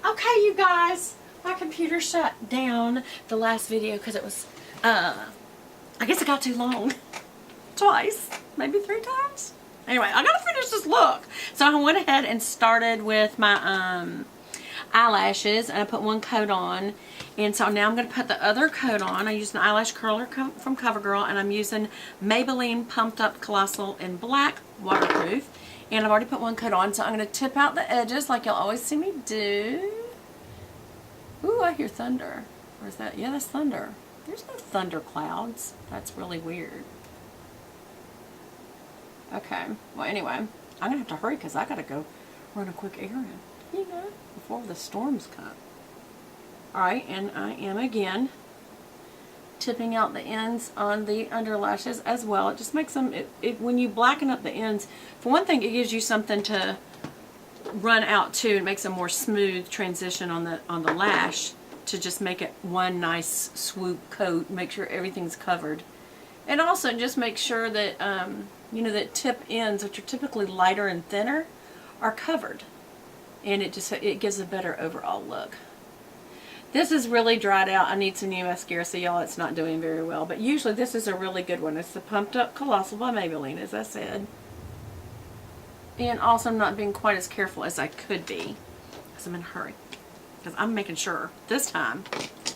Okay, you guys, my computer shut down the last video because it was, I guess it got too long. Twice, maybe 3 times. Anyway, I gotta finish this look. So I went ahead and started with my eyelashes, and I put one coat on. And so now I'm going to put the other coat on. I used an eyelash curler from CoverGirl, and I'm using Maybelline Pumped Up Colossal in black, waterproof. And I've already put one coat on, so I'm going to tip out the edges like you'll always see me do. Ooh, I hear thunder. Or is that? Yeah, that's thunder. There's no thunder clouds. That's really weird. Okay. Well, anyway, I'm going to have to hurry because I got to go run a quick errand, you know, before the storms come. Alright, and I am again tipping out the ends on the underlashes as well. It just makes them, when you blacken up the ends, for one thing, it gives you something to run out to. It makes a more smooth transition on the lash to just make it one nice swoop coat, make sure everything's covered. And also just make sure that, you know, that tip ends, which are typically lighter and thinner, are covered. And it gives a better overall look. This is really dried out. I need some new mascara, so y'all, it's not doing very well. But usually this is a really good one. It's the Pumped Up Colossal by Maybelline, as I said. And also I'm not being quite as careful as I could be, because I'm in a hurry. Because I'm making sure this time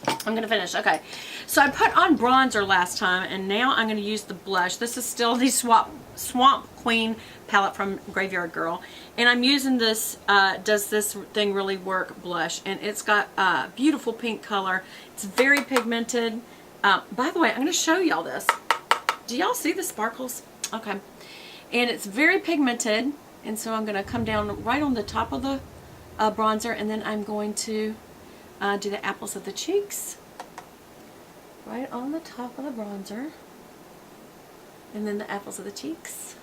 I'm going to finish. Okay, so I put on bronzer last time, and now I'm going to use the blush. This is still the Swamp Queen palette from Graveyard Girl, and I'm using this Does This Thing Really Work blush, and it's got a beautiful pink color. It's very pigmented. By the way, I'm going to show y'all this. Do y'all see the sparkles? Okay, and it's very pigmented, and so I'm going to come down right on the top of the bronzer, and then I'm going to do the apples of the cheeks right on the top of the bronzer, and then the apples of the cheeks.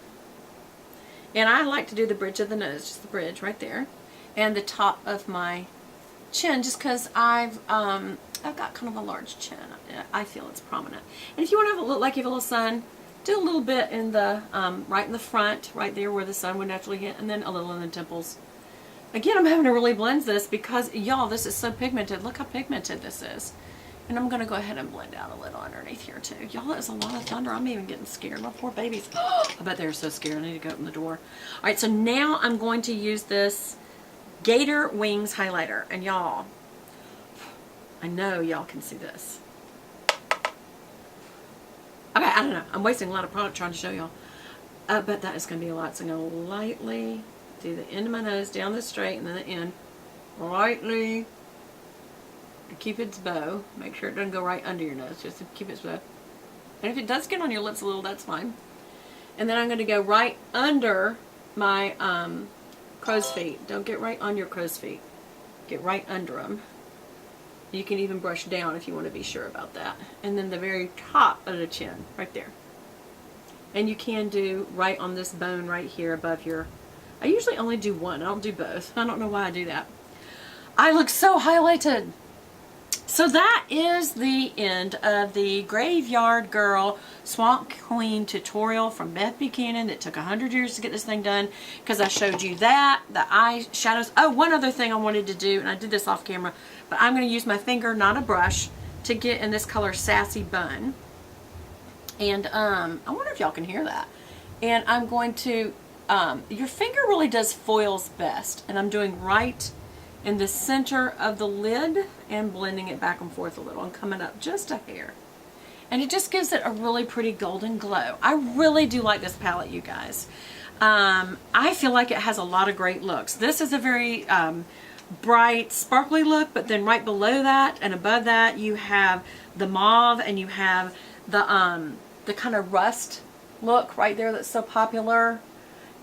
And I like to do the bridge of the nose, just the bridge right there, and the top of my chin, just because I've got kind of a large chin. I feel it's prominent. And if you want to have a look like you have a little sun, do a little bit in the right in the front, right there where the sun would naturally hit, and then a little in the temples. Again, I'm having to really blend this because, y'all, this is so pigmented. Look how pigmented this is. And I'm going to go ahead and blend out a little underneath here, too. Y'all, it's a lot of thunder. I'm even getting scared. My poor babies. I bet they're so scared. I need to go open the door. All right, so now I'm going to use this Gator Wings highlighter. And, y'all, I know y'all can see this. Okay, I don't know. I'm wasting a lot of product trying to show y'all. But that is going to be a lot. So I'm going to lightly do the end of my nose, down the straight, and then the end. Lightly. To keep its bow. Make sure it doesn't go right under your nose, just to keep its bow. And if it does get on your lips a little, that's fine. And then I'm going to go right under my crow's feet. Don't get right on your crow's feet. Get right under them. You can even brush down if you want to be sure about that. And then the very top of the chin, right there. And you can do right on this bone right here above your... I usually only do one. I don't do both. I don't know why I do that. I look so highlighted. So that is the end of the Graveyard Girl Swamp Queen tutorial from Beth Buchanan that took 100 years to get this thing done, because I showed you that, the eyeshadows. Oh, one other thing I wanted to do, and I did this off camera, but I'm going to use my finger, not a brush, to get in this color Sassy Bun. And I wonder if y'all can hear that. And I'm going to, your finger really does foils best, and I'm doing right in the center of the lid and blending it back and forth a little and coming up just a hair. And it just gives it a really pretty golden glow. I really do like this palette, you guys. I feel like it has a lot of great looks. This is a very bright, sparkly look, but then right below that and above that you have the mauve, and you have the kind of rust look right there that's so popular.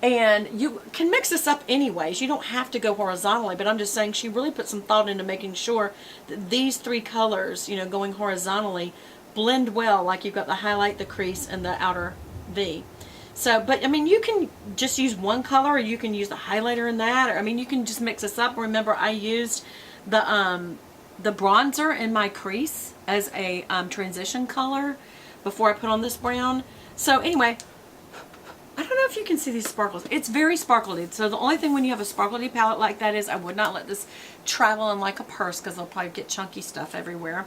And you can mix this up anyways. You don't have to go horizontally, but I'm just saying she really put some thought into making sure that these 3 colors, you know, going horizontally, blend well, like you've got the highlight, the crease, and the outer V. So, but I mean, you can just use one color, or you can use the highlighter in that, or I mean, you can just mix this up. Remember, I used the bronzer in my crease as a transition color before I put on this brown. So anyway, I don't know. know if you can see these sparkles. It's very sparkly. So the only thing when you have a sparkly palette like that is I would not let this travel in like a purse because they'll probably get chunky stuff everywhere.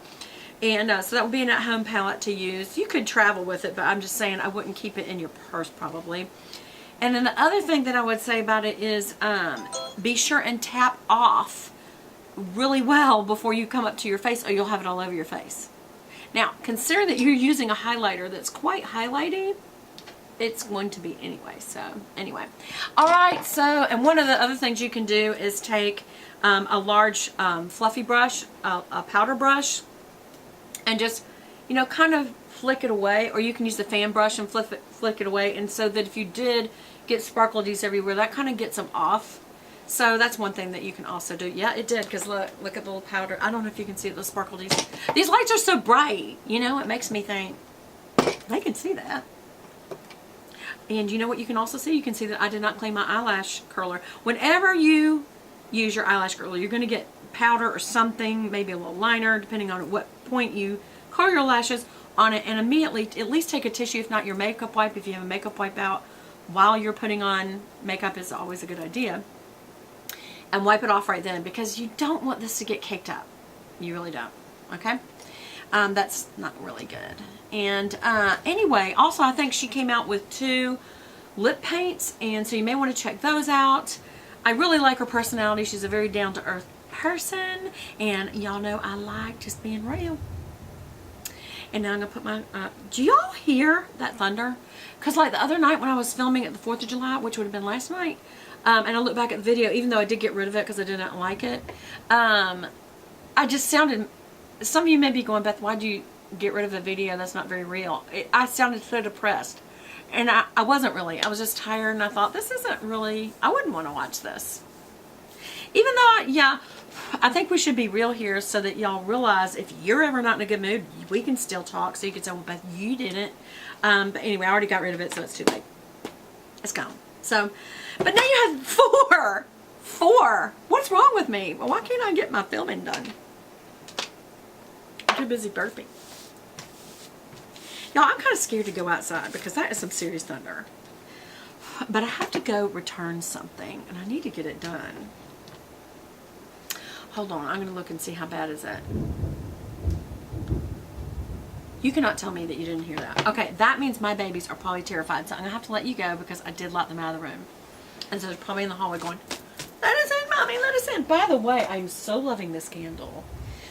And so that would be an at-home palette to use. You could travel with it, but I'm just saying I wouldn't keep it in your purse probably. And then the other thing that I would say about it is be sure and tap off really well before you come up to your face or you'll have it all over your face. Now, consider that you're using a highlighter that's quite highlighting. It's going to be anyway, so anyway. Alright, so, and one of the other things you can do is take a large fluffy brush, a powder brush, and just, you know, kind of flick it away, or you can use the fan brush and flick it away, and so that if you did get sparklies everywhere, that kind of gets them off. So that's one thing that you can also do. Yeah, it did, because look at the little powder. I don't know if you can see the sparklies. These lights are so bright, you know, it makes me think, they can see that. And you know what you can also see? You can see that I did not clean my eyelash curler. Whenever you use your eyelash curler, you're going to get powder or something, maybe a little liner, depending on what point you curl your lashes on it, and immediately at least take a tissue, if not your makeup wipe. If you have a makeup wipe out while you're putting on makeup, is always a good idea. And wipe it off right then, because you don't want this to get caked up. You really don't. Okay? That's not really good. And anyway, also I think she came out with 2 lip paints, and so you may want to check those out. I really like her personality. She's a very down-to-earth person, and y'all know I like just being real. And now I'm going to put my, do y'all hear that thunder? Because like the other night when I was filming at the 4th of July, which would have been last night, and I look back at the video, even though I did get rid of it because I did not like it, I just sounded, some of you may be going, Beth, why'd you get rid of the video? That's not very real. I sounded so depressed. And I wasn't really. I was just tired, and I thought, this isn't really, I wouldn't want to watch this. Even though, yeah, I think we should be real here so that y'all realize if you're ever not in a good mood, we can still talk. So you can say, well, Beth, you didn't. But anyway, I already got rid of it, so it's too late. It's gone. So, but now you have 4. 4. What's wrong with me? Well, why can't I get my filming done? I'm too busy burping. Y'all, I'm kind of scared to go outside because that is some serious thunder. But I have to go return something, and I need to get it done. Hold on, I'm going to look and see how bad is that. You cannot tell me that you didn't hear that. Okay, that means my babies are probably terrified, so I'm going to have to let you go because I did lock them out of the room. And so they're probably in the hallway going, let us in, Mommy, let us in. By the way, I'm so loving this candle.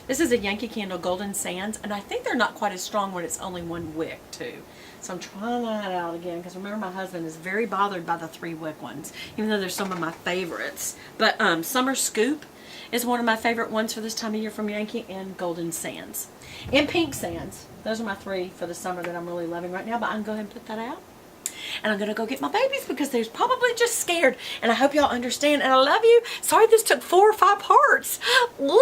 This is a Yankee Candle Golden Sands, and I think they're not quite as strong when it's only 1 wick, too. So I'm trying that out again, because remember my husband is very bothered by the 3 wick ones, even though they're some of my favorites. But Summer Scoop is one of my favorite ones for this time of year from Yankee, and Golden Sands. And Pink Sands. Those are my 3 for the summer that I'm really loving right now, but I can go ahead and put that out. And I'm going to go get my babies because they're probably just scared. And I hope y'all understand. And I love you. Sorry this took 4 or 5 parts. Woo!